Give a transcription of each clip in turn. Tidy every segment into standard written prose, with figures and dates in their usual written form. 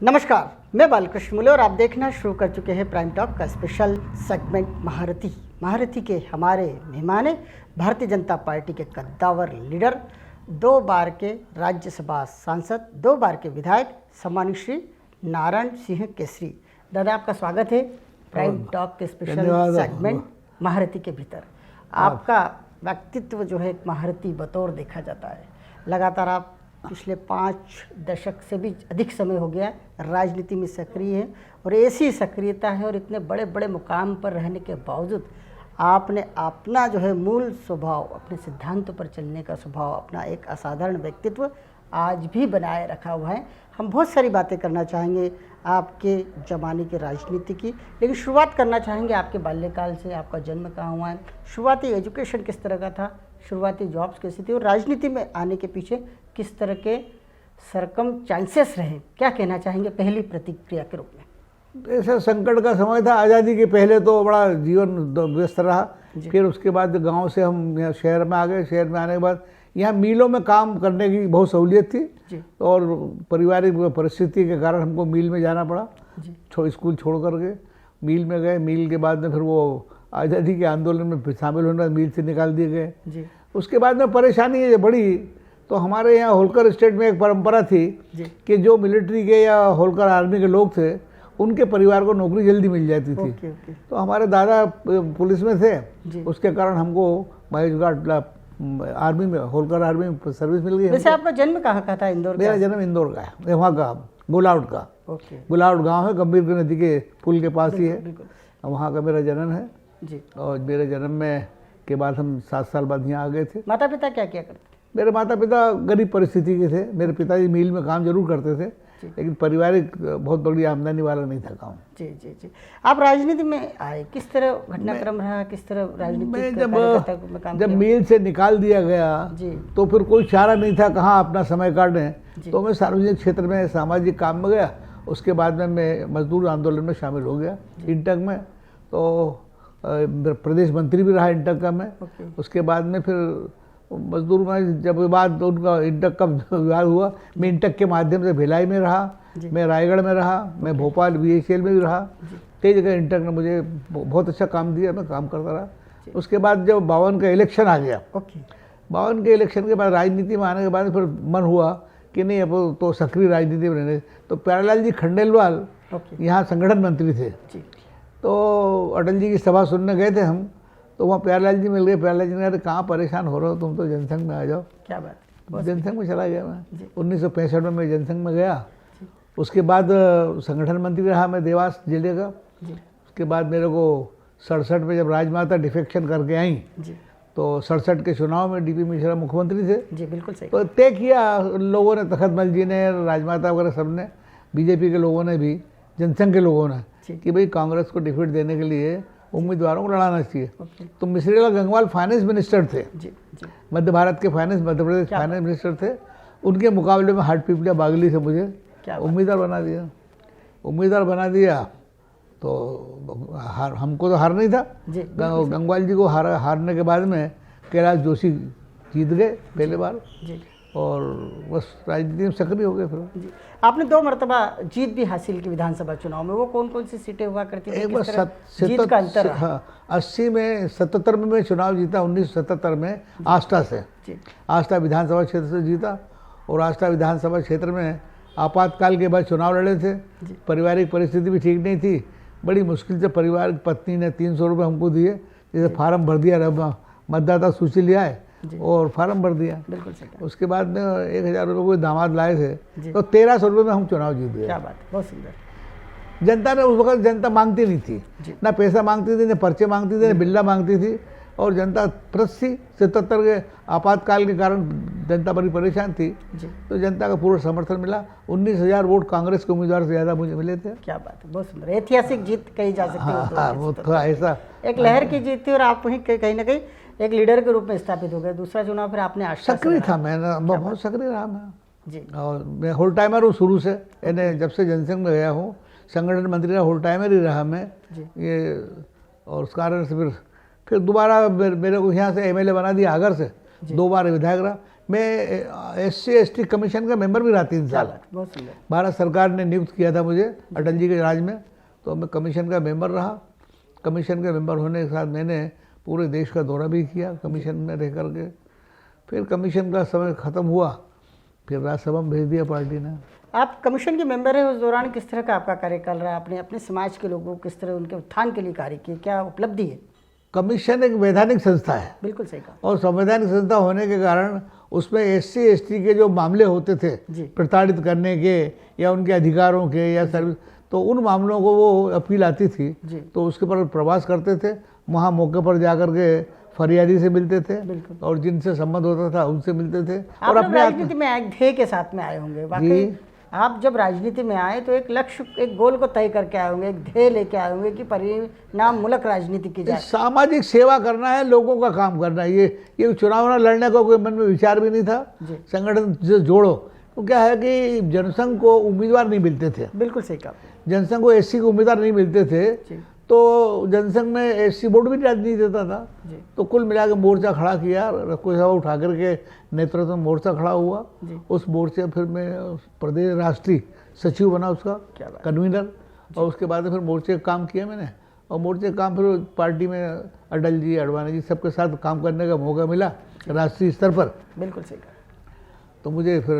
नमस्कार, मैं बालकृष्ण मुले और आप देखना शुरू कर चुके हैं प्राइम टॉक का स्पेशल सेगमेंट महारथी। महारथी के हमारे मेहमान हैं भारतीय जनता पार्टी के कद्दावर लीडर, 2 बार के राज्यसभा सांसद, 2 बार के विधायक सम्मानित श्री नारायण सिंह केसरी। दादा, आपका स्वागत है प्राइम टॉक के स्पेशल सेगमेंट महारथी के भीतर। आपका व्यक्तित्व जो है एक महारथी बतौर देखा जाता है। लगातार आप पिछले 5 दशक से भी अधिक समय हो गया राजनीति में सक्रिय है और ऐसी सक्रियता है और इतने बड़े बड़े मुकाम पर रहने के बावजूद आपने अपना जो है मूल स्वभाव, अपने सिद्धांतों पर चलने का स्वभाव, अपना एक असाधारण व्यक्तित्व आज भी बनाए रखा हुआ है। हम बहुत सारी बातें करना चाहेंगे आपके ज़माने की राजनीति की, लेकिन शुरुआत करना चाहेंगे आपके बाल्यकाल से। आपका जन्म कहाँ हुआ है, शुरुआती एजुकेशन किस तरह का था, शुरुआती जॉब्स कैसी थी और राजनीति में आने के पीछे किस तरह के सरकमस्टेंसेस रहे, क्या कहना चाहेंगे पहली प्रतिक्रिया के रूप में? ऐसा संकट का समय था। आज़ादी के पहले तो बड़ा जीवन व्यस्त रहा, फिर उसके बाद गांव से हम यहाँ शहर में आ गए। शहर में आने के बाद यहाँ मिलों में काम करने की बहुत सहूलियत थी और पारिवारिक परिस्थिति के कारण हमको मिल में जाना पड़ा। स्कूल छोड़ करके मिल में गए। मिल के बाद में फिर वो आज़ादी के आंदोलन में शामिल होने मिल से निकाल दिए गए। उसके बाद में परेशानी ये बढ़ी तो हमारे यहाँ होलकर स्टेट में एक परंपरा थी कि जो मिलिट्री के या होलकर आर्मी के लोग थे उनके परिवार को नौकरी जल्दी मिल जाती थी। तो हमारे दादा पुलिस में थे, उसके कारण हमको महेशघाट आर्मी में, होलकर आर्मी में सर्विस मिल गई। वैसे आपका जन्म कहाँ का था? इंदौर? मेरा जन्म इंदौर का है, वहाँ का गुलाउट का। गुलाउट गाँव है, गंभीर नदी के पुल के पास ही है, वहाँ का मेरा जन्म है जी। और मेरे जन्म में के बाद हम 7 साल बाद यहाँ आ गए थे। माता पिता क्या किया करते? मेरे माता पिता गरीब परिस्थिति के थे। मेरे पिताजी मिल में काम जरूर करते थे, लेकिन पारिवारिक बहुत बड़ी आमदनी वाला नहीं था काम। जी जी जी। आप राजनीति में आए, किस तरह घटनाक्रम रहा, किस तरह राजनीति? जब मिल से निकाल दिया गया तो फिर कोई चारा नहीं था कहाँ अपना समय काटने, तो मैं सार्वजनिक क्षेत्र में सामाजिक काम में गया। उसके बाद में मैं मजदूर आंदोलन में शामिल हो गया इंटक में, तो प्रदेश मंत्री भी रहा इंटक का मैं। उसके बाद में फिर मजदूर में जब विवाद उनका इंटक का विवाद हुआ, मैं इंटक के माध्यम से भिलाई में रहा, मैं रायगढ़ में रहा, मैं भोपाल BHEL में भी रहा। कई जगह इंटक ने मुझे बहुत अच्छा काम दिया, मैं काम करता रहा। उसके बाद जब 52 का इलेक्शन आ गया, 52 के इलेक्शन के बाद राजनीति में आने के बाद फिर मन हुआ कि नहीं अब तो सक्रिय राजनीति में रहने। तो प्यारेलाल जी खंडेलवाल यहाँ संगठन मंत्री थे, तो अटल जी की सभा सुनने गए थे हम, तो वहाँ प्यारेलाल जी मिल गए। प्यारेलाल जी ने कहा कहाँ परेशान हो रहे हो तुम, तो जनसंघ में आ जाओ। क्या बात? जनसंघ में चला गया मैं। 1965 में मैं जनसंघ में गया। उसके बाद संगठन मंत्री रहा मैं देवास जिले का। उसके बाद मेरे को 67 में जब राजमाता डिफेक्शन करके आई तो 67 के चुनाव में DP मिश्रा मुख्यमंत्री थे। जी बिल्कुल सही। तो तय किया लोगों ने, तखतमल जी ने, राजमाता वगैरह सबने, बीजेपी के लोगों ने भी, जनसंघ के लोगों ने, कि भाई कांग्रेस को डिफीट देने के लिए उम्मीदवारों को लड़ाना चाहिए। तो मिश्रीलाल गंगवाल फाइनेंस मिनिस्टर थे, मध्य भारत के मध्य प्रदेश फाइनेंस मिनिस्टर थे। उनके मुकाबले में हाटपिपलिया बागली से मुझे उम्मीदवार बना दिया। तो हमको तो हार नहीं था। गंगवाल जी को हारने के बाद में कैलाश जोशी जीत गए पहले बार और बस राजनीति में सक्रिय हो गए। फिर आपने 2 मरतबा जीत भी हासिल की विधानसभा चुनाव में। वो कौन कौन सी सीटें हुआ करती थी? एक बार 80 में, 77 में मैं चुनाव जीता। 1977 में आष्टा से, आष्टा विधानसभा क्षेत्र से जीता। और आष्टा विधानसभा क्षेत्र में आपातकाल के बाद चुनाव लड़े थे। पारिवारिक परिस्थिति भी ठीक नहीं थी, बड़ी मुश्किल से परिवार की पत्नी ने 300 रुपये हमको दिए, जैसे फार्म भर दिया, मतदाता सूची ले आए और फार्म भर दिया। उसके बाद में 1000 रुपये कोई दामाद लाए थे, तो 1300 रुपये में हम चुनाव जीत गए। क्या बात, बहुत सुंदर। जनता ने उस वक्त जनता मांगती नहीं थी, ना पैसा मांगती थी, ना पर्चे मांगती थी, ना बिल्ला मांगती थी। और जनता त्रस्त थी। 77 के आपातकाल के कारण जनता बड़ी परेशान थी, तो जनता का पूरा समर्थन मिला। 19,000 वोट कांग्रेस के उम्मीदवार से ज़्यादा मुझे मिले थे। क्या बात है, बहुत सुंदर। ऐतिहासिक जीत कही जा सकती है। हाँ, वो थोड़ा ऐसा एक लहर की जीत थी और आप वहीं कहीं ना कहीं एक लीडर के रूप में स्थापित हो गए। दूसरा चुनाव फिर आपने सक्रिय था, मैं बहुत सक्रिय रहा मैं जी। और मैं होल टाइमर हूँ शुरू से, यानी जब से जनसंघ में गया हूँ संगठन मंत्री रहा, होल टाइमर ही रहा मैं ये। और उस कारण से फिर दोबारा मेरे को यहाँ से MLA बना दिया आगर से, 2 बार विधायक रहा। मैं SC/ST कमीशन का मेंबर भी रहा 3 साल। बहुत सुंदर। भारत सरकार ने नियुक्त किया था मुझे अटल जी के राज में, तो मैं कमीशन का मेंबर रहा। कमीशन के मेंबर होने के साथ मैंने पूरे देश का दौरा भी किया कमीशन में रह करके। फिर कमीशन का समय ख़त्म हुआ, फिर राज्यसभा में भेज दिया पार्टी ने। आप कमीशन के मेंबर हैं, उस दौरान किस तरह का आपका कार्यकाल रहा? आपने अपने समाज के लोगों को किस तरह उनके उत्थान के लिए कार्य किए, क्या उपलब्धि है? कमीशन एक वैधानिक संस्था है, बिल्कुल सही कहा। और संवैधानिक संस्था होने के कारण उसमें SC/ST के जो मामले होते थे प्रताड़ित करने के या उनके अधिकारों के या सर्विस, तो उन मामलों को वो अपील आती थी तो उसके पर प्रवास करते थे। वहाँ मौके पर जाकर के फरियादी से मिलते थे और जिनसे संबंध होता था उनसे मिलते थे। और अपने राजनीति में एक ध्येय के साथ में आए होंगे। वाकई आप जब राजनीति में आए तो एक लक्ष्य, एक गोल को तय करके आए होंगे, एक ध्येय लेके आए होंगे कि परिणाम मूलक राजनीति की जाए। सामाजिक सेवा करना है, लोगों का काम करना है। ये चुनाव लड़ने का कोई मन में विचार भी नहीं था। संगठन से जोड़ो, तो क्या है कि जनसंघ को उम्मीदवार नहीं मिलते थे। बिल्कुल सही कहा। जनसंघ को SC को उम्मीदवार नहीं मिलते थे, तो जनसंघ में SC बोर्ड भी नहीं देता था। तो कुल मिला के मोर्चा खड़ा किया, कोई सभा उठा करके नेतृत्व में मोर्चा खड़ा हुआ। उस मोर्चे फिर मैं प्रदेश राष्ट्रीय सचिव बना, उसका कन्वीनर, और उसके बाद फिर मोर्चे का काम किया मैंने। और मोर्चे का काम फिर पार्टी में अटल जी, अडवाणी जी सबके साथ काम करने का मौका मिला राष्ट्रीय स्तर पर। बिल्कुल सही कहा। तो मुझे फिर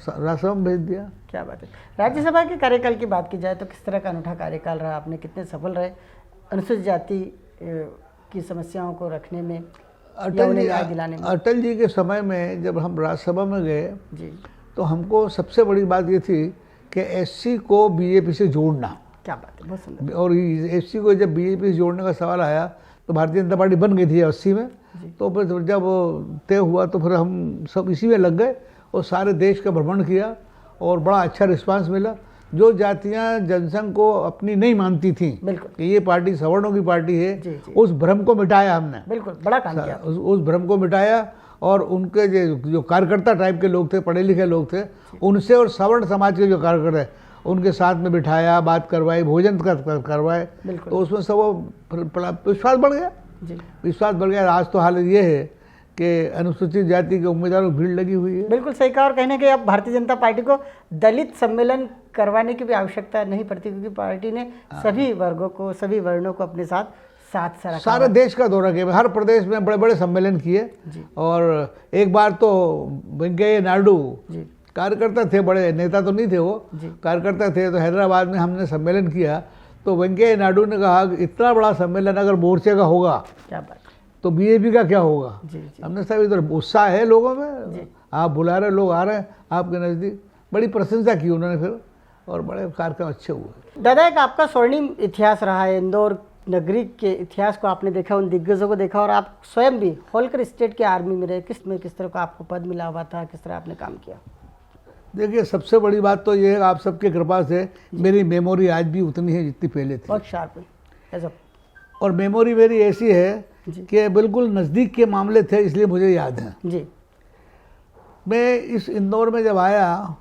राज्यसभा में भेज दिया। क्या बात है। राज्यसभा के कार्यकाल की बात की जाए तो किस तरह का अनूठा कार्यकाल रहा? आपने कितने सफल रहे अनुसूचित जाति की समस्याओं को रखने में, दिलाने में? अटल जी के समय में जब हम राज्यसभा में गए तो हमको सबसे बड़ी बात ये थी कि SC को BJP से जोड़ना। क्या बात है, बहुत सुंदर। और SC को जब BJP से जोड़ने का सवाल आया तो भारतीय जनता पार्टी बन गई थी 80 में। तो फिर जब तय हुआ तो फिर हम सब इसी में लग गए और सारे देश का भ्रमण किया और बड़ा अच्छा रिस्पांस मिला। जो जातियां जनसंघ को अपनी नहीं मानती थी कि ये पार्टी सवर्णों की पार्टी है, उस भ्रम को मिटाया हमने। बिल्कुल बड़ा काम किया। उस भ्रम को मिटाया और उनके जो कार्यकर्ता टाइप के लोग थे, पढ़े लिखे लोग थे, उनसे और सवर्ण समाज के जो कार्यकर्ता उनके साथ में बिठाया, बात करवाई, भोजन करवाए। तो उसमें सब विश्वास बढ़ गया। विश्वास बढ़ गया। आज तो हालत ये है कि अनुसूचित जाति के उम्मीदवारों की भीड़ लगी हुई है। बिल्कुल सही कहा। और कहने के अब भारतीय जनता पार्टी को दलित सम्मेलन करवाने की भी आवश्यकता नहीं पड़ती, क्योंकि पार्टी ने सभी वर्गों को, सभी वर्णों को अपने साथ सारे देश का दौरा किया, हर प्रदेश में बड़े बड़े सम्मेलन किए। और एक बार तो वेंकैया नायडू, कार्यकर्ता थे, बड़े नेता तो नहीं थे वो, कार्यकर्ता थे, तो हैदराबाद में हमने सम्मेलन किया। तो वेंकैया नायडू ने कहा कि इतना बड़ा सम्मेलन अगर मोर्चे का होगा, क्या बात, तो BJP का क्या होगा? हमने साहब इधर उत्साह है लोगों में, आप बुला रहे, लोग आ रहे हैं आपके नज़दीक। बड़ी प्रशंसा की उन्होंने फिर, और बड़े कार्यक्रम अच्छे हुए। दादा, एक आपका स्वर्णिम इतिहास रहा है, इंदौर नगरी के इतिहास को आपने देखा, उन दिग्गजों को देखा, और आप स्वयं भी होलकर स्टेट के आर्मी में रहे। किस तरह का आपको पद मिला हुआ था, किस तरह आपने काम किया? देखिए, सबसे बड़ी बात तो ये है, आप सबके कृपा से मेरी मेमोरी आज भी उतनी है जितनी पहले थी। बहुत शार्प है। और मेमोरी मेरी ऐसी है कि बिल्कुल नज़दीक के मामले थे, इसलिए मुझे याद है जी। मैं इस इंदौर में जब आया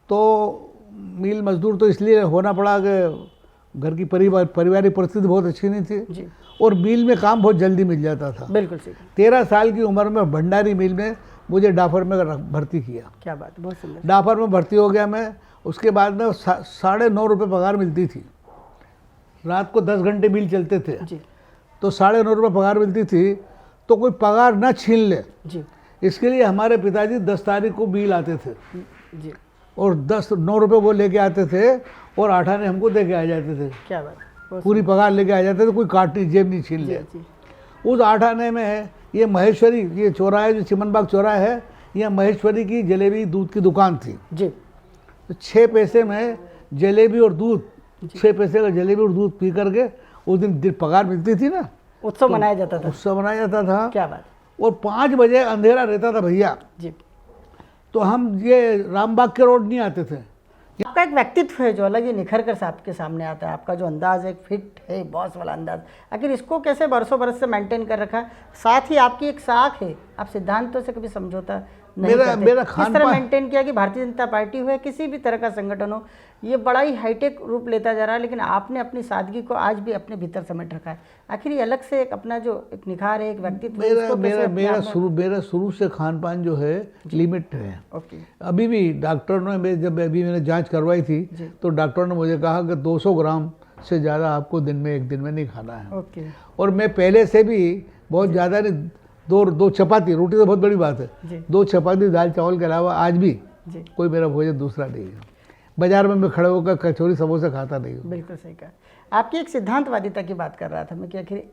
तो मील मजदूर तो इसलिए होना पड़ा कि घर की पारिवारिक परिस्थिति बहुत अच्छी नहीं थी जी। और मिल में काम बहुत जल्दी मिल जाता था। बिल्कुल सही। 13 साल की उम्र में भंडारी मिल में मुझे डाफर में भर्ती किया। क्या बात, बहुत सुंदर। डाफर में भर्ती हो गया मैं। उसके बाद में 9.5 रुपये पगार मिलती थी। रात को 10 घंटे मिल चलते थे जी। तो 9.5 रुपये पगार मिलती थी। तो कोई पगार न छीन ले जी, इसके लिए हमारे पिताजी 10 तारीख को मिल आते थे जी। और 9 रुपये वो लेके आते थे और 8 आने हमको दे के आ जाते थे। क्या बात, पूरी पगार लेके आ जाते थे, कोई काटी जेब नहीं छीन ले। उस 8 आने में ये महेश्वरी, ये चौराहे जो चिमनबाग चौराहा है, यह महेश्वरी की जलेबी दूध की दुकान थी जी। तो 6 पैसे में जलेबी और दूध, 6 पैसे का जलेबी और दूध पी करके उस दिन पगार मिलती थी ना, उत्सव मनाया जाता था। उत्सव मनाया जाता था। क्या बात। और 5 बजे अंधेरा रहता था भैया जी। तो हम ये रामबाग के रोड नहीं आते थे। आपका एक व्यक्तित्व है जो अलग ही निखर कर आपके सामने आता है। आपका जो अंदाज है, फिट है, बॉस वाला अंदाज, आखिर इसको कैसे बरसों बरस से मेंटेन कर रखा है? साथ ही आपकी एक साख है, आप सिद्धांतों से कभी समझौता मेरा खान पान मेंटेन किया कि भारतीय जनता पार्टी हो या किसी भी तरह का संगठन हो, ये बड़ा ही हाईटेक रूप लेता जा रहा है, लेकिन आपने अपनी सादगी को आज भी अपने भीतर समेट रखा है। आखिर ये अलग से एक अपना जो एक निखार है, एक व्यक्तित्व है, इसको कैसे अपने आप में- मेरा शुरू से खान पान जो है लिमिट है। ओके। अभी भी डॉक्टर ने जब अभी मैंने जांच करवाई थी तो डॉक्टर ने मुझे कहा कि 200 ग्राम से ज़्यादा आपको एक दिन में नहीं खाना है। ओके। और मैं पहले से भी बहुत ज़्यादा नहीं, दो चपाती, रोटी तो बहुत बड़ी बात है, 2 चपाती दाल चावल के अलावा आज भी कोई मेरा भोजन दूसरा नहीं है। बाजार में मैं खड़े होकर कचौरी समोसा खाता नहीं हूँ। बिल्कुल सही कहा। आपकी एक सिद्धांतवादिता की बात कर रहा था मैं कि आखिर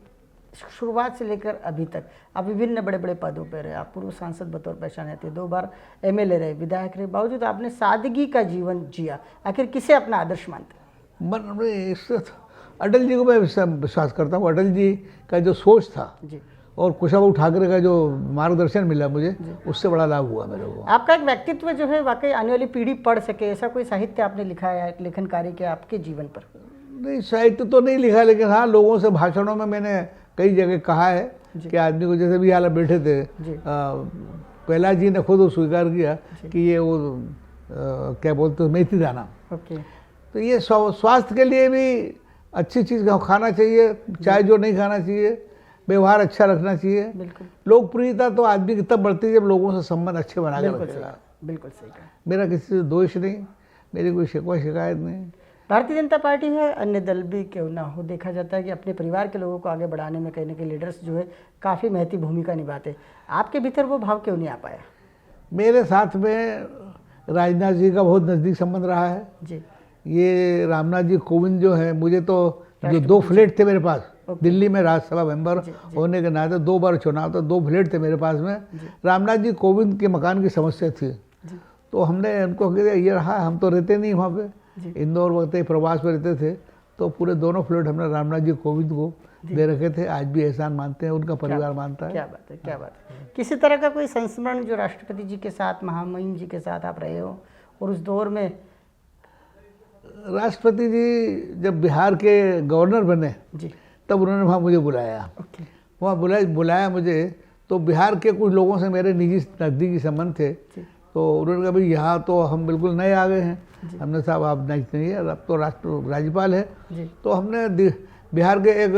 शुरुआत से लेकर अभी तक आप विभिन्न बड़े बड़े पदों पर रहे, आप पूर्व सांसद बतौर पहचाने थे, 2 बार MLA रहे, विधायक रहे, बावजूद आपने सादगी का जीवन जिया। आखिर किसे अपना आदर्श मानते हैं? मन में अटल जी को मैं विश्वास करता हूँ। अटल जी का जो सोच था जी, और कुशाभाऊ ठाकरे का जो मार्गदर्शन मिला मुझे, उससे बड़ा लाभ हुआ मेरे को। आपका एक व्यक्तित्व जो है वाकई आने वाली पीढ़ी पढ़ सके, ऐसा कोई साहित्य आपने लिखा है, लेखन कार्य किया आपके जीवन पर? नहीं, साहित्य तो नहीं लिखा, लेकिन हाँ लोगों से भाषणों में मैंने कई जगह कहा है कि आदमी को, जैसे भी हाल बैठे थे, प्रहलाद जी ने खुद स्वीकार किया कि ये वो क्या बोलते हैं, मेथी दाना। ओके। तो ये स्वास्थ्य के लिए भी अच्छी चीज़ खाना चाहिए, चाय जो नहीं खाना चाहिए, व्यवहार अच्छा रखना चाहिए। बिल्कुल। लोकप्रियता तो आदमी की तब बढ़ती है जब लोगों से संबंध अच्छे बना के रखेगा। बिल्कुल सही कहा। मेरा किसी से दोष नहीं, मेरी कोई शिकायत नहीं। भारतीय जनता पार्टी है, अन्य दल भी क्यों ना हो, देखा जाता है कि अपने परिवार के लोगों को आगे बढ़ाने में कहीं ना कहीं लीडर्स जो है काफ़ी महत्वपूर्ण भूमिका निभाते। आपके भीतर वो भाव क्यों नहीं आ पाया? मेरे साथ में राजनाथ जी का बहुत नज़दीक संबंध रहा है जी। ये रामनाथ जी कोविंद जो है, मुझे तो जो 2 फ्लैट थे मेरे पास दिल्ली में, राज्यसभा मेंबर होने के नाते 2 बार चुनाव था, 2 फ्लैट थे मेरे पास में। रामनाथ जी कोविंद के मकान की समस्या थी, तो हमने उनको कह दिया ये रहा, हम तो रहते नहीं वहाँ पे, इंदौर वक्त प्रवास में रहते थे, तो पूरे दोनों फ्लैट हमने रामनाथ जी कोविंद को दे रखे थे। आज भी एहसान मानते हैं, उनका परिवार मानता है। क्या बात है, क्या बात है। किसी तरह का कोई संस्मरण जो राष्ट्रपति जी के साथ, महामहिम जी के साथ आप रहे हो, और उस दौर में? राष्ट्रपति जी जब बिहार के गवर्नर बने जी, तब उन्होंने वहाँ मुझे बुलाया। ओके। वहाँ बुलाया मुझे, तो बिहार के कुछ लोगों से मेरे निजी नज़दीकी संबंध थे, तो उन्होंने कहा भाई यहाँ तो हम बिल्कुल नए आ गए हैं। हमने साहब आप नहीं है, अब तो राज्यपाल है। तो हमने बिहार के एक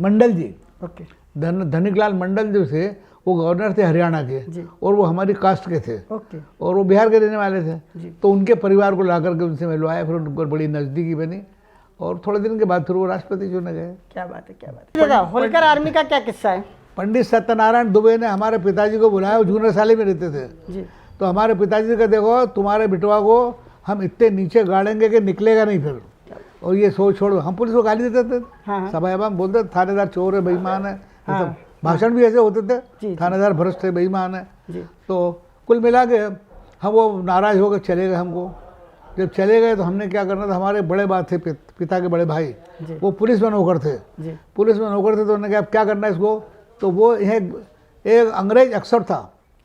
मंडल जी, ओके, धनिकलाल मंडल जो थे, वो गवर्नर थे हरियाणा के, और वो हमारी कास्ट के थे, ओके, और वो बिहार के रहने वाले थे। तो उनके परिवार को ला करके उनसे मिलवाया, फिर उनको बड़ी नज़दीकी बनी, और थोड़े दिन के बाद फिर वो राष्ट्रपति चुने गए। क्या बात है, क्या बात है। होलकर आर्मी का क्या किस्सा है? पंडित सत्यनारायण दुबे ने हमारे पिताजी को बुलाया, वो जूनियर साले में रहते थे जी। तो हमारे पिताजी का देखो तुम्हारे बिटवा को हम इतने नीचे गाड़ेंगे कि निकलेगा नहीं फिर, और ये सोच छोड़ो। हम पुलिस को गाली देते थे, सभा में बोलते थानेदार चोर है, बेईमान है, भाषण भी ऐसे होते थे, थानेदार भ्रष्ट है, बेईमान है। तो कुल मिला के हम वो नाराज होकर चले गए। हमको जब चले गए तो हमने क्या करना था, हमारे बड़े बात थे, पिता के बड़े भाई, वो पुलिस में नौकर थे। पुलिस में नौकर थे, तो उन्होंने कहा क्या करना है इसको। तो वो एक अंग्रेज अफसर था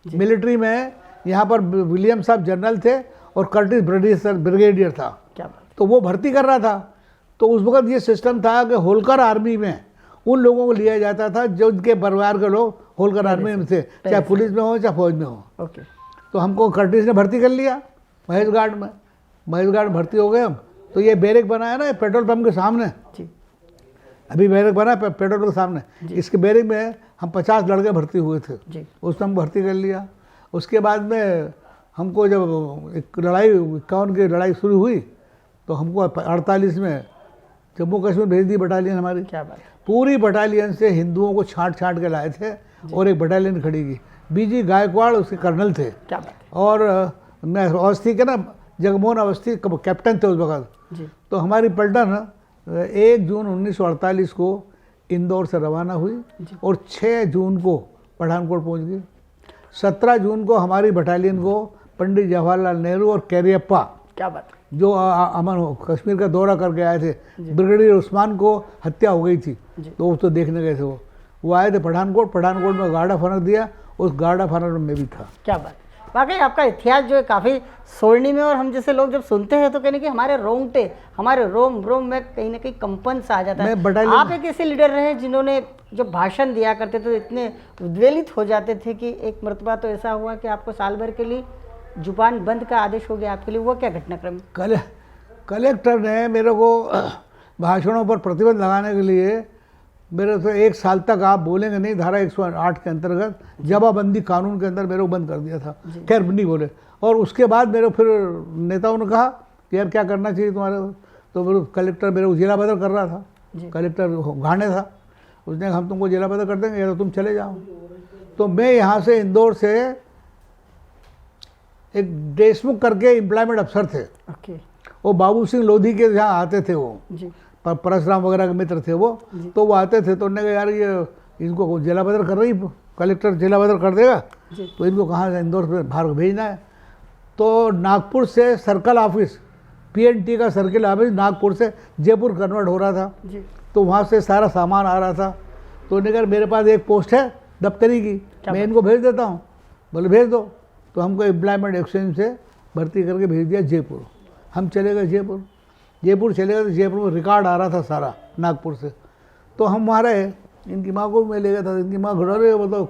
मिलिट्री में, यहाँ पर विलियम साहब जनरल थे और कर्टिस ब्रिगेडियर था। तो वो भर्ती कर रहा था। तो उस वक्त ये सिस्टम था कि होलकर आर्मी में उन लोगों को लिया जाता था जो उनके परिवार के लोग होलकर आर्मी में थे, चाहे पुलिस में हो चाहे फौज में हो। तो हमको कर्टिस ने भर्ती कर लिया महेश गार्ड में। महेश गार्ड भर्ती हो गए हम। तो ये बैरक बनाया ना पेट्रोल पंप के सामने, अभी बैरक बना पेट्रोल पंप के सामने, इसके बैरक में हम 50 लड़के भर्ती हुए थे, उसमें हम भर्ती कर लिया। उसके बाद में हमको जब एक लड़ाई 51 की लड़ाई शुरू हुई तो हमको 48 में जम्मू कश्मीर भेज दी बटालियन हमारी। क्या बात। पूरी बटालियन से हिंदुओं को छांट के लाए थे और एक बटालियन खड़ी की। बीजी गायकवाड़ उसके कर्नल थे। क्या बात। और मैं अवस्थी के ना जगमोहन अवस्थी कैप्टन थे उस वक्त। तो हमारी पलटन 1 जून 1948 को इंदौर से रवाना हुई और 6 जून को पठानकोट पहुंच गई। 17 जून को हमारी बटालियन को पंडित जवाहरलाल नेहरू और कैरियप्पा, क्या बात, जो अमन कश्मीर का दौरा करके आए थे, ब्रिगेडियर उस्मान को हत्या हो गई थी तो उसको देखने गए थे। वो आए थे पठानकोट में गार्ड ऑफ ऑनर दिया, उस गार्ड ऑफ ऑनर में मैं भी था। क्या बात। वाकई आपका इतिहास जो है काफ़ी स्वर्णिम है, और हम जैसे लोग जब सुनते हैं तो कहने कि हमारे रोंगटे, हमारे रोम रोम में कहीं ना कहीं कंपन सा आ जाता है। आप एक ऐसे लीडर रहे जिन्होंने जब भाषण दिया करते तो इतने उद्वेलित हो जाते थे कि एक मरतबा तो ऐसा हुआ कि आपको साल भर के लिए जुबान बंद का आदेश हो गया आपके लिए। वो क्या घटनाक्रम? कलेक्टर ने मेरे को भाषणों पर प्रतिबंध लगाने के लिए मेरे से 1 साल तक आप बोलेंगे नहीं, धारा 108 के अंतर्गत जमाबंदी कानून के अंदर मेरे को बंद कर दिया था। खैर नहीं बोले, और उसके बाद मेरे फिर नेताओं ने कहा कि यार क्या करना चाहिए तुम्हारे, तो फिर कलेक्टर मेरे को जिला बदल कर रहा था, कलेक्टर घाने था, उसने हम तुमको जिला बदल कर देंगे या तो तुम चले जाओ। तो मैं यहाँ से इंदौर से एक देशमुख करके एम्प्लॉयमेंट अफसर थे, वो बाबू सिंह लोधी के जहाँ आते थे, वो परशुराम वगैरह के मित्र थे वो, तो वो आते थे, तो उन्होंने कहा यार ये इनको जिला बदल कर रही, कलेक्टर जिला बदल कर देगा, तो इनको कहाँ से इंदौर से बाहर भेजना है। तो नागपुर से सर्कल ऑफिस, PNT का सर्कल ऑफिस नागपुर से जयपुर कन्वर्ट हो रहा था, तो वहाँ से सारा सामान आ रहा था। तो उन्होंने कहा मेरे पास एक पोस्ट है दफ्तरी की, मैं इनको भेज देता हूँ। बोले भेज दो। तो हमको एम्प्लॉयमेंट एक्सचेंज से भर्ती करके भेज दिया जयपुर। हम चले गए जयपुर चले गए, तो जयपुर में रिकॉर्ड आ रहा था सारा नागपुर से। तो हम वहाँ रहे, इनकी माँ को मैं ले गया था, इनकी माँ घड़ा रहे, वो तो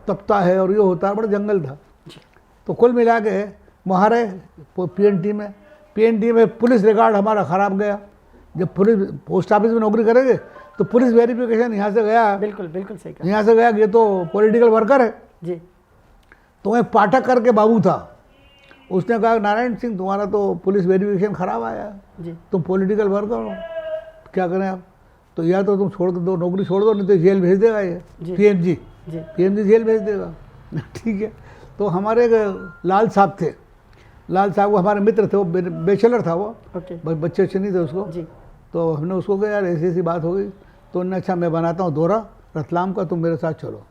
तपता है और ये होता है, बड़ा जंगल था। तो कुल मिला के वहाँ रहे PNT में पुलिस रिकॉर्ड हमारा ख़राब गया। जब पुलिस पोस्ट ऑफिस में नौकरी करेंगे तो पुलिस वेरिफिकेशन यहाँ से गया, बिल्कुल सही कहा, यहाँ से गया कि ये तो पॉलिटिकल वर्कर है जी। तो मैं पाठक करके बाबू था, उसने कहा नारायण सिंह तुम्हारा तो पुलिस वेरिफिकेशन खराब आया जी, तुम पॉलिटिकल वर्कर हो, क्या करें आप? तो या तो तुम छोड़ दो, नौकरी छोड़ दो, नहीं तो जेल भेज देगा ये PNG जेल भेज देगा। ठीक है। तो हमारे लाल साहब थे, लाल साहब वो हमारे मित्र थे, वो बैचलर था वो, बच्चे अच्छे नहीं थे उसको। तो हमने उसको कहा यार ऐसी बात हो गई, तो उन्होंने अच्छा मैं बनाता हूँ दौरा रतलाम का, तुम मेरे साथ चलो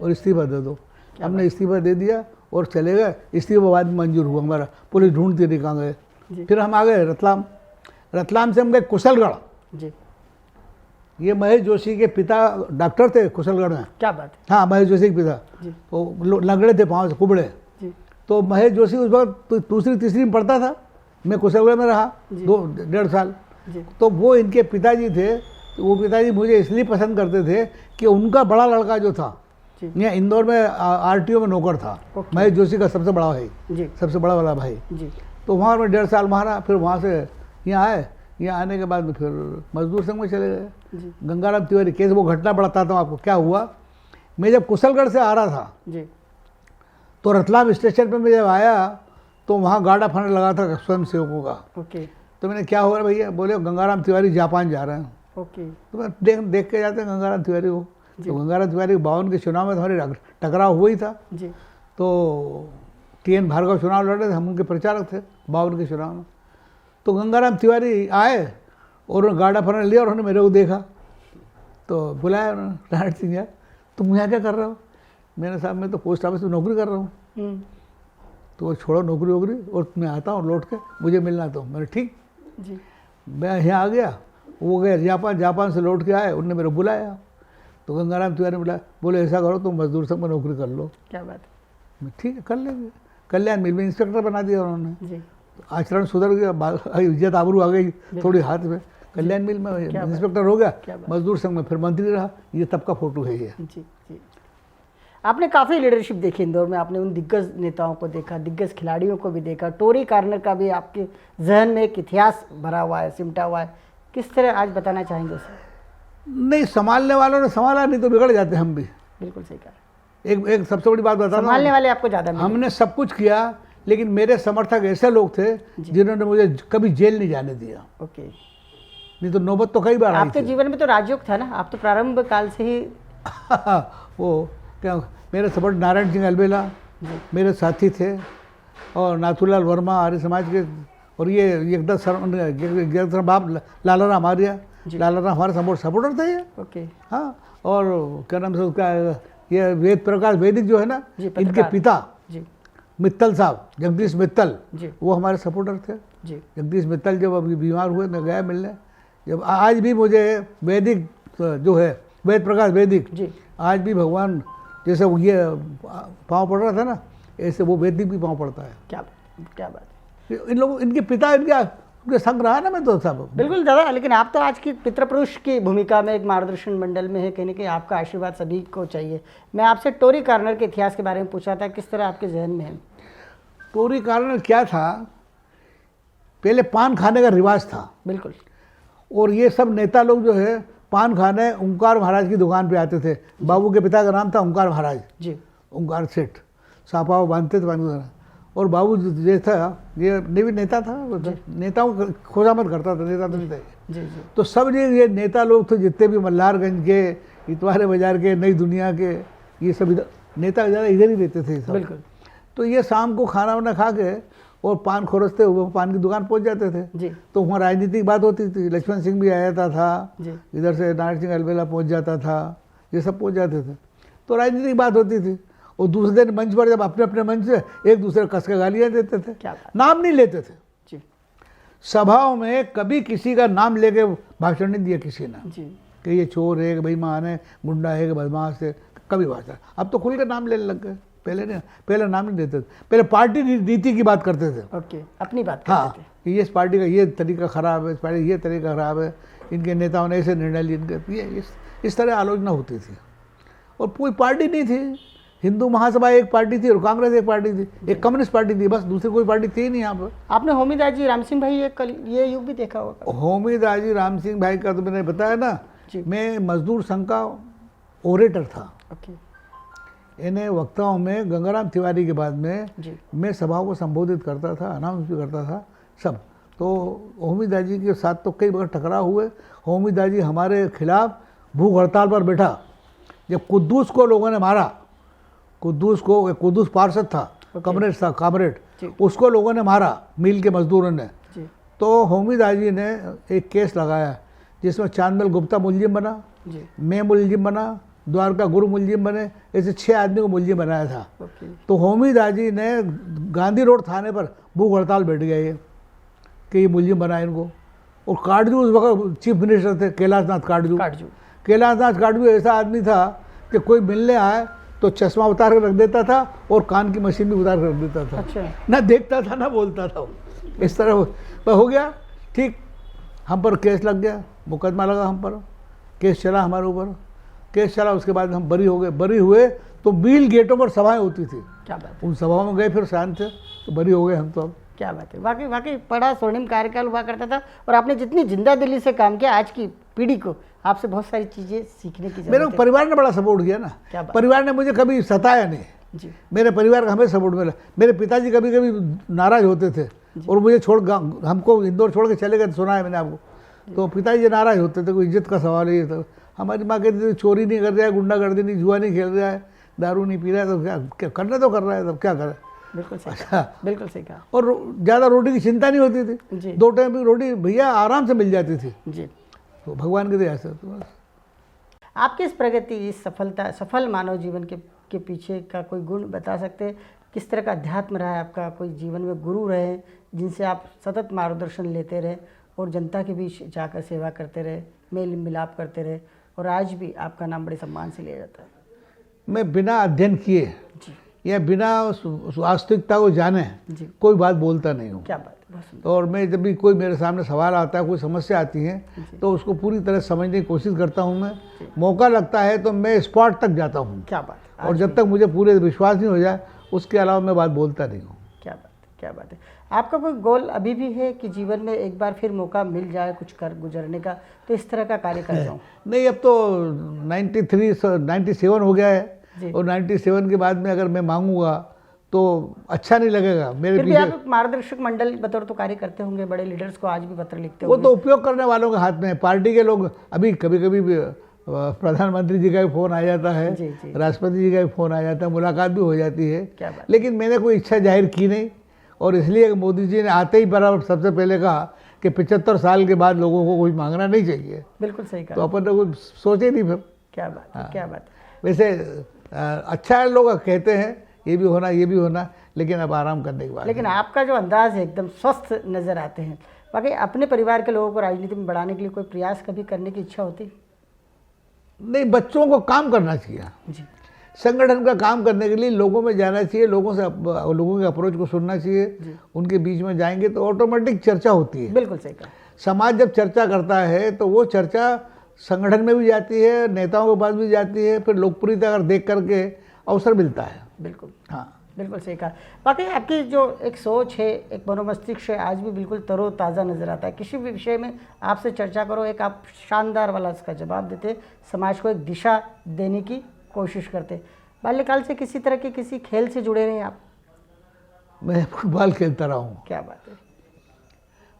और इस्तीफा दे दो। हमने इस्तीफा दे दिया और चले गए। इस्तीफा बाद में मंजूर हुआ हमारा, पुलिस ढूंढती रही कहाँ गए। फिर हम आ गए रतलाम से हम गए कुशलगढ़ जी। ये महेश जोशी के पिता डॉक्टर थे कुशलगढ़ में। क्या बात है? हाँ, महेश जोशी के पिता तो लगड़े थे पाँव से कुबड़े। तो महेश जोशी उस वक्त दूसरी तीसरी में पढ़ता था, मैं कुशलगढ़ में रहा 2-1.5 साल। तो वो इनके पिताजी थे, तो वो पिताजी मुझे इसलिए पसंद करते थे कि उनका बड़ा लड़का जो था यहाँ इंदौर में RTO में नौकर था, महेश जोशी का सबसे बड़ा भाई, सबसे बड़ा वाला भाई। तो वहाँ में 1.5 साल वहाँ रहा। फिर वहाँ से यहाँ आए, यहाँ आने के बाद में फिर मजदूर संघ में चले गए। गंगाराम तिवारी केस, वो घटना बताता हूँ आपको क्या हुआ। मैं जब कुशलगढ़ से आ रहा था तो रतलाम स्टेशन पर मैं जब आया तो वहाँ गाड़ा फाड़ा लगा था स्वयं सेवकों का। तो मैंने क्या हो रहा है भैया? बोले गंगाराम तिवारी जापान जा रहे हैं। तो मैं देख के जाते हैं गंगाराम तिवारी को। तो गंगाराम तिवारी 52 के चुनाव में हमारे टकराव हुआ ही था। तो TN भार्गव चुनाव लड़ रहे थे, हम उनके प्रचारक थे 52 के चुनाव में। तो गंगाराम तिवारी आए और उन्होंने गाड़ा फाड़ा लिया और उन्होंने मेरे को देखा, तो बुलाया उन्होंने, नारायण सिंह यार तुम यहाँ क्या कर रहे हो? मैंने साहब मैं तो पोस्ट ऑफिस में नौकरी कर रहा हूँ। तो वो छोड़ो नौकरी वोकरी और मैं आता हूँ लौट के, मुझे मिलना। तो मैंने ठीक जी। मैं यहाँ आ गया, वो गए जापान से लौट के आए, उनने मेरे को बुलाया। तो गंगाराम तिवारी ने बुलाया, बोले ऐसा करो तुम मजदूर संघ में नौकरी कर लो। क्या बात है? मैं ठीक है कर लेंगे। कल्याण मिल में इंस्पेक्टर बना दिया उन्होंने। आचरण सुधर गया, इज्जत आबरू आ गई थोड़ी हाथ में। कल्याण मिल में इंस्पेक्टर हो गया, मजदूर संघ में फिर मंत्री रहा। ये तब का फोटो है ये। आपने काफ़ी लीडरशिप देखी इंदौर में, आपने उन दिग्गज नेताओं को देखा, दिग्गज खिलाड़ियों को भी देखा, टोरी कार्नर का भी आपके जहन में एक इतिहास भरा हुआ है, सिमटा हुआ है। किस तरह आज बताना चाहेंगे उसे? नहीं, संभालने वालों ने संभाला, नहीं तो बिगड़ जाते हम भी। बिल्कुल सही कहा। एक सबसे बड़ी बात बता, संभालने वाले आपको ज़्यादा मिले। हमने सब कुछ किया, लेकिन मेरे समर्थक ऐसे लोग थे जिन्होंने मुझे कभी जेल नहीं जाने दिया। नहीं तो नौबत तो कई बार। आपके जीवन में तो राजयोग था ना, आप तो प्रारंभ काल से ही वो क्या, मेरे सपोर्ट नारायण सिंह अलबेला मेरे साथी थे, और नाथूलाल वर्मा आर्य समाज के, और ये एकदम बाप लालाराम आर्य, लालाराम हमारे सपोर्टर थे ये। हाँ, और क्या नाम से उसका, ये वेद प्रकाश वैदिक जो है ना, इनके पिता मित्तल साहब, जगदीश मित्तल, वो हमारे सपोर्टर थे। जगदीश मित्तल जब अभी बीमार हुए, मैं गया मिलने। जब आज भी मुझे वैदिक जो है, वेद प्रकाश वैदिक, आज भी भगवान जैसे ये पाँव पड़ रहा था ना, ऐसे वो वैदिक भी पाँव पड़ता है। क्या बात है। इन लोगों, इनके पिता, उनके संग रहा ना मैं तो सब। बिल्कुल दादा, लेकिन आप तो आज की पितृपुरुष की भूमिका में एक मार्गदर्शन मंडल में है, कहीं ना कहीं आपका आशीर्वाद सभी को चाहिए। मैं आपसे टोरी कॉर्नर के इतिहास के बारे में पूछा था, किस तरह आपके जहन में है? टोरी कॉर्नर क्या था, पहले पान खाने का रिवाज था। बिल्कुल। और ये सब नेता लोग जो है पान खाने ओंकार महाराज की दुकान पे आते थे। बाबू के पिता का नाम था ओंकार महाराज जी, ओंकार सेठ, सापाव बांधते थे पान। और बाबू जो था ये भी नेता था, नेताओं को खोजामत करता था, नेता तो नहीं था जी जी। तो सब ये नेता लोग थे जितने भी मल्हारगंज के, इतवारे बाजार के, नई दुनिया के, ये सब नेता ज़्यादा इधर ही रहते थे सब। बिल्कुल। तो ये शाम को खाना वाना खा के और पान खोरसते हुए पान की दुकान पहुंच जाते थे जी। तो वहाँ राजनीतिक बात होती थी, लक्ष्मण सिंह भी आ जाता था जी, इधर से नारायण सिंह अलबेला पहुंच जाता था, ये सब पहुंच जाते थे। तो राजनीतिक बात होती थी। और दूसरे दिन मंच पर जब अपने अपने मंच से एक दूसरे कस के गालियाँ देते थे, नाम नहीं लेते थे जी। सभाओं में कभी किसी का नाम लेके भाषण नहीं दिया किसी ने जी, कि ये चोर है, कि बेईमान है, गुंडा है, कि बदमाश है, कभी भाषण। अब तो खुल के नाम लेने लग गए, पहले नहीं, पहले नाम नहीं देते थे। पहले पार्टी नीति की बात करते थे। ओके, अपनी बात करते थे कि ये इस पार्टी का ये तरीका खराब है, इस पार्टी ये तरीका खराब है, इनके नेताओं ने ऐसे निर्णय लिए, इनके इस तरह आलोचना होती थी। और कोई पार्टी नहीं थी, हिंदू महासभा एक पार्टी थी और कांग्रेस एक पार्टी थी, एक कम्युनिस्ट पार्टी थी, बस दूसरी कोई पार्टी थी नहीं यहाँ पर। आपने होमीदाजी राम सिंह भाई ये युग भी देखा होगा। होमीदाजी राम सिंह भाई का तो मैंने बताया ना, मैं मजदूर संघ का ओरेटर था। इन्हें वक्ताओं में गंगाराम तिवारी के बाद में मैं सभाओं को संबोधित करता था, अनाउंस भी करता था सब। तो होमीदाजी के साथ तो कई बार टकराव हुए। होमीदाजी हमारे खिलाफ भूख हड़ताल पर बैठा। जब कुद्दूस को लोगों ने मारा, कुद्दूस पार्षद था, कमरेड था, कामरेड, उसको लोगों ने मारा, मिल के मजदूरों ने। तो होमीदाजी ने एक केस लगाया जिसमें चांदमल गुप्ता मुलजिम बना, मैं मुलजिम बना, द्वारका गुरु मुलजिम बने, ऐसे 6 आदमी को मुलजिम बनाया था। तो होमीदाजी ने गांधी रोड थाने पर भूख हड़ताल बैठ गया ये कि ये मुलजिम बना इनको। और काटजू उस वक्त चीफ मिनिस्टर थे, कैलाशनाथ काटजू। कैलाशनाथ काटजू ऐसा आदमी था कि कोई मिलने आए तो चश्मा उतार कर रख देता था और कान की मशीन भी उतार कर रख देता था। अच्छा। ना देखता था ना बोलता था। इस तरह हो गया। ठीक, हम पर केस लग गया, मुकदमा लगा हम पर, केस चला हमारे ऊपर, केस चला। उसके बाद हम बरी हो गए। बरी हुए तो मिल गेटों पर सभाएं होती थी। क्या बात है। उन सभाओं में गए, फिर शांत थे, तो बरी हो गए हम तो। अब क्या बात है, वाकई बड़ा स्वर्णिम कार्यकाल हुआ करता था। और आपने जितनी जिंदा दिली से काम किया, आज की पीढ़ी को आपसे बहुत सारी चीज़ें सीखने की जरूरत है। मेरे परिवार ने बड़ा सपोर्ट किया ना, परिवार ने मुझे कभी सताया नहीं जी। मेरे परिवार का हमें सपोर्ट मिला। मेरे पिताजी कभी कभी नाराज होते थे और मुझे हमको इंदौर छोड़ के चले गए, सुना है मैंने आपको। तो पिताजी नाराज होते थे, कोई इज्जत का सवाल ही था। हमारी माँ कहती थी चोरी नहीं कर रहा है, गुंडागर्दी नहीं, जुआ नहीं खेल रहा है, दारू नहीं पी रहा है, तो क्या करना तो कर रहा है, तब क्या करे। बिल्कुल सही। अच्छा, बिल्कुल सही कहा। और ज़्यादा रोटी की चिंता नहीं होती थी जी। 2 टाइम की रोटी भैया आराम से मिल जाती थी जी, तो भगवान की दया से। तो बस आपकी इस प्रगति, इस सफल मानव जीवन के पीछे का कोई गुण बता सकते हैं? किस तरह का अध्यात्म रहा है आपका? कोई जीवन में गुरु रहे जिनसे आप सतत मार्गदर्शन लेते रहे और जनता के बीच जाकर सेवा करते रहे, मेल मिलाप करते रहे, और आज भी आपका नाम बड़े सम्मान से लिया जाता है? मैं बिना अध्ययन किए या बिना वास्तविकता को जाने कोई बात बोलता नहीं हूँ। क्या बात है। और मैं जब भी कोई मेरे सामने सवाल आता है, कोई समस्या आती है, तो उसको पूरी तरह समझने की कोशिश करता हूँ। मैं मौका लगता है तो मैं स्पॉट तक जाता हूँ। क्या बात है। और जब तक मुझे पूरे विश्वास नहीं हो जाए, उसके अलावा मैं बात बोलता नहीं हूँ। क्या बात है, क्या बात है। आपका कोई गोल अभी भी है कि जीवन में एक बार फिर मौका मिल जाए कुछ कर गुजरने का, तो इस तरह का कार्य कर जाऊँ? नहीं, अब तो 97 हो गया है, और 97 के बाद में अगर मैं मांगूंगा तो अच्छा नहीं लगेगा। मेरे पीछे आप मार्गदर्शक मंडल बतौर तो कार्य करते होंगे, बड़े लीडर्स को आज भी पत्र लिखते होंगे। वो तो उपयोग करने वालों के हाथ में है, पार्टी के लोग। अभी कभी कभी प्रधानमंत्री जी का भी फोन आ जाता है, राष्ट्रपति जी का भी फोन आ जाता है, मुलाकात भी हो जाती है। लेकिन मैंने कोई इच्छा जाहिर की नहीं, और इसलिए मोदी जी ने आते ही बराबर सबसे पहले कहा कि 75 साल के बाद लोगों को कुछ मांगना नहीं चाहिए। बिल्कुल सही कहा। तो अपन ने कुछ सोचे नहीं फिर। क्या बात है, क्या बात है। वैसे अच्छा है, लोग कहते हैं ये भी होना, ये भी होना, लेकिन अब आराम करने के बाद। लेकिन आपका जो अंदाज है एकदम स्वस्थ नज़र आते हैं। बाकी अपने परिवार के लोगों को राजनीति में बढ़ाने के लिए कोई प्रयास कभी करने की इच्छा होती? नहीं, बच्चों को काम करना चाहिए जी। संगठन का काम करने के लिए लोगों में जाना चाहिए, लोगों के अप्रोच को सुनना चाहिए। उनके बीच में जाएंगे तो ऑटोमेटिक चर्चा होती है। बिल्कुल सही कहा। समाज जब चर्चा करता है तो वो चर्चा संगठन में भी जाती है, नेताओं के पास भी जाती है, फिर लोकप्रियता अगर देख करके अवसर मिलता है। बिल्कुल, हाँ, बिल्कुल सही कहा। बाकी आपकी जो एक सोच है, एक मनोमस्तिष्क है, आज भी बिल्कुल तरोताज़ा नज़र आता है। किसी भी विषय में आपसे चर्चा करो, एक आप शानदार वाला इसका जवाब देते, समाज को एक दिशा देने की कोशिश करते। बाल्यकाल से किसी तरह के किसी खेल से जुड़े रहे आप? मैं फुटबॉल खेलता रहा हूँ। क्या बात है।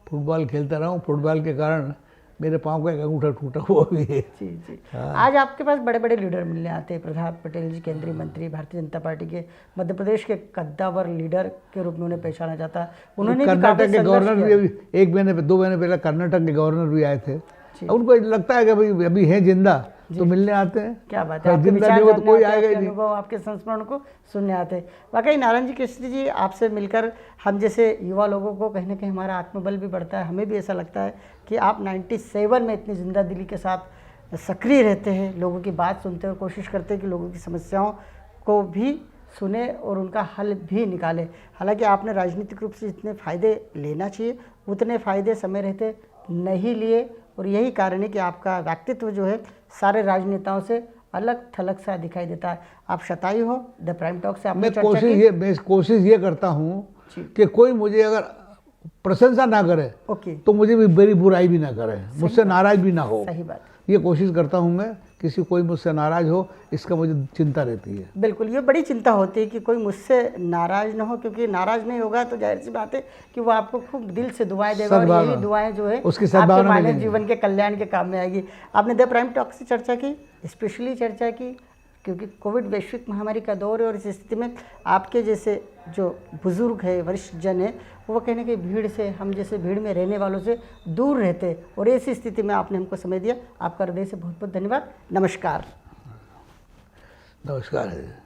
फुटबॉल खेलता रहा हूँ। फुटबॉल के कारण मेरे पाँव का एक अंगूठा टूटा हुआ भी है। जी जी। आज आपके पास बड़े बड़े लीडर मिलने आते हैं। प्रहलाद पटेल जी केंद्रीय मंत्री, भारतीय जनता पार्टी के मध्य प्रदेश के कद्दावर लीडर के रूप में उन्हें पहचाना जाता है। उन्होंने कर्नाटक के गवर्नर भी 2 महीने पहले कर्नाटक के गवर्नर भी आए थे। उनको लगता है कि भाई अभी हैं जिंदा तो मिलने आते हैं। क्या बात है। आपके जिंदा नहीं हो तो कोई आएगा ही नहीं। अनुभव, आपके संस्मरण को सुनने आते हैं। वाकई नारायण जी केसरी जी, आपसे मिलकर हम जैसे युवा लोगों को कहीं ना कहीं हमारा आत्मबल भी बढ़ता है। हमें भी ऐसा लगता है कि आप 97 में इतनी जिंदा दिली के साथ सक्रिय रहते हैं, लोगों की बात सुनते हैं और कोशिश करते हैं कि लोगों की समस्याओं को भी सुने और उनका हल भी निकाले। हालांकि आपने राजनीतिक रूप से जितने फ़ायदे लेना चाहिए उतने फ़ायदे समय रहते नहीं लिए, और यही कारण है कि आपका व्यक्तित्व जो है सारे राजनेताओं से अलग थलग सा दिखाई देता है। आप शतायु हो। द प्राइम टॉक से आपने चर्चा की। मैं कोशिश ये करता हूँ कि कोई मुझे अगर प्रशंसा ना करे तो मुझे भी बड़ी बुराई भी ना करे, मुझसे नाराज भी ना हो। सही बात। ये कोशिश करता हूँ मैं, कोई मुझसे नाराज हो इसका मुझे चिंता रहती है। बिल्कुल, ये बड़ी चिंता होती है कि कोई मुझसे नाराज ना हो, क्योंकि नाराज नहीं होगा तो जाहिर सी बात है कि वो आपको खूब दिल से दुआएं देगा, और यही दुआएं जो है उसकी आपके मानव जीवन के कल्याण के काम में आएगी। आपने द प्राइम टॉक से चर्चा की, स्पेशली चर्चा की क्योंकि कोविड वैश्विक महामारी का दौर है, और इस स्थिति में आपके जैसे जो बुजुर्ग है, वरिष्ठ जन है, वो कहने की भीड़ से, हम जैसे भीड़ में रहने वालों से दूर रहते, और ऐसी स्थिति में आपने हमको समय दिया। आपका हृदय से बहुत बहुत धन्यवाद। नमस्कार। नमस्कार है।